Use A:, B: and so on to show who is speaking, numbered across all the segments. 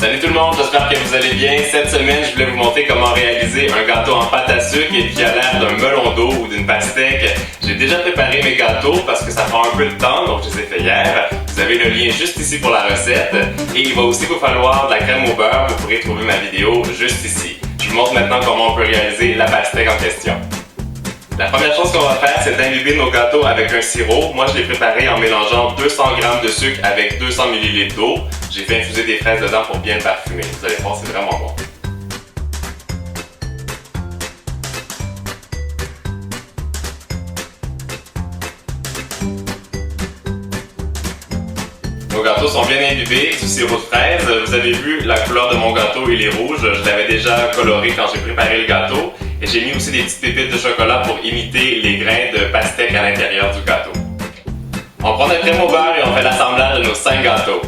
A: Salut tout le monde, j'espère que vous allez bien. Cette semaine, je voulais vous montrer comment réaliser un gâteau en pâte à sucre et qui a l'air d'un melon d'eau ou d'une pastèque. J'ai déjà préparé mes gâteaux parce que ça prend un peu de temps, donc je les ai fait hier. Vous avez le lien juste ici pour la recette. Et il va aussi vous falloir de la crème au beurre. Vous pourrez trouver ma vidéo juste ici. Je vous montre maintenant comment on peut réaliser la pastèque en question. La première chose qu'on va faire, c'est d'imbiber nos gâteaux avec un sirop. Moi, je l'ai préparé en mélangeant 200 g de sucre avec 200 ml d'eau. J'ai fait infuser des fraises dedans pour bien le parfumer. Vous allez voir, c'est vraiment bon. Nos gâteaux sont bien imbibés du sirop de fraise. Vous avez vu, la couleur de mon gâteau, il est rouge. Je l'avais déjà coloré quand j'ai préparé le gâteau. Et j'ai mis aussi des petites pépites de chocolat pour imiter les grains de pastèque à l'intérieur du gâteau. On prend notre crème au beurre et on fait l'assemblage de nos 5 gâteaux.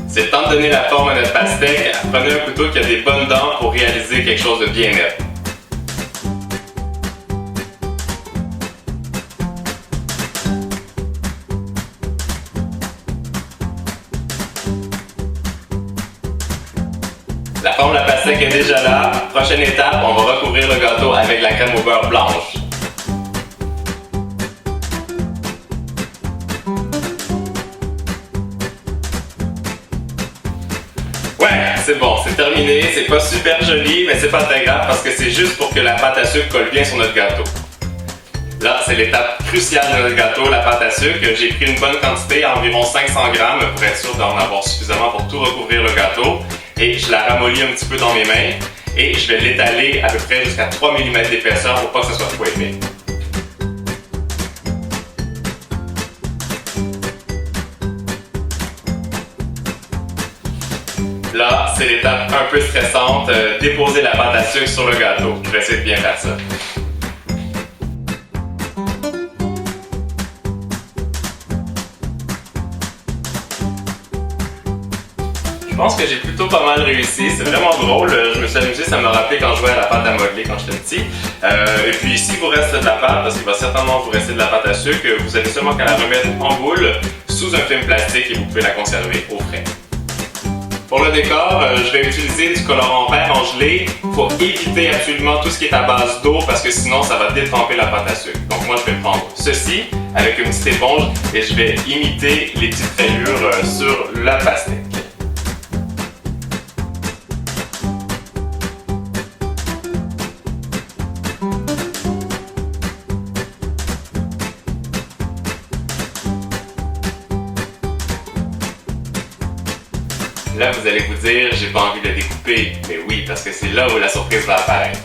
A: C'est le temps de donner la forme à notre pastèque. Prenez un couteau qui a des bonnes dents pour réaliser quelque chose de bien net. La forme de la pastèque est déjà là. Prochaine étape, on va recouvrir le gâteau avec la crème au beurre blanche. C'est bon, c'est terminé, c'est pas super joli, mais c'est pas très grave parce que c'est juste pour que la pâte à sucre colle bien sur notre gâteau. Là, c'est l'étape cruciale de notre gâteau, la pâte à sucre. J'ai pris une bonne quantité, environ 500 g, pour être sûr d'en avoir suffisamment pour tout recouvrir le gâteau. Et je la ramollis un petit peu dans mes mains et je vais l'étaler à peu près jusqu'à 3 mm d'épaisseur pour pas que ce soit trop épais. Là, c'est l'étape un peu stressante, déposer la pâte à sucre sur le gâteau. Je vais essayer de bien faire ça. Je pense que j'ai plutôt pas mal réussi, c'est vraiment drôle, je me suis amusé, ça m'a rappelé quand je jouais à la pâte à modeler quand j'étais petit. Et puis s'il vous reste de la pâte, parce qu'il va certainement vous rester de la pâte à sucre, vous avez seulement qu'à la remettre en boule sous un film plastique et vous pouvez la conserver au frais. Pour le décor, je vais utiliser du colorant vert en gelée. Il faut éviter absolument tout ce qui est à base d'eau parce que sinon ça va détremper la pâte à sucre. Donc moi je vais prendre ceci avec une petite éponge et je vais imiter les petites rayures sur la pastèque. Là, vous allez vous dire, j'ai pas envie de le découper. Mais oui, parce que c'est là où la surprise va apparaître.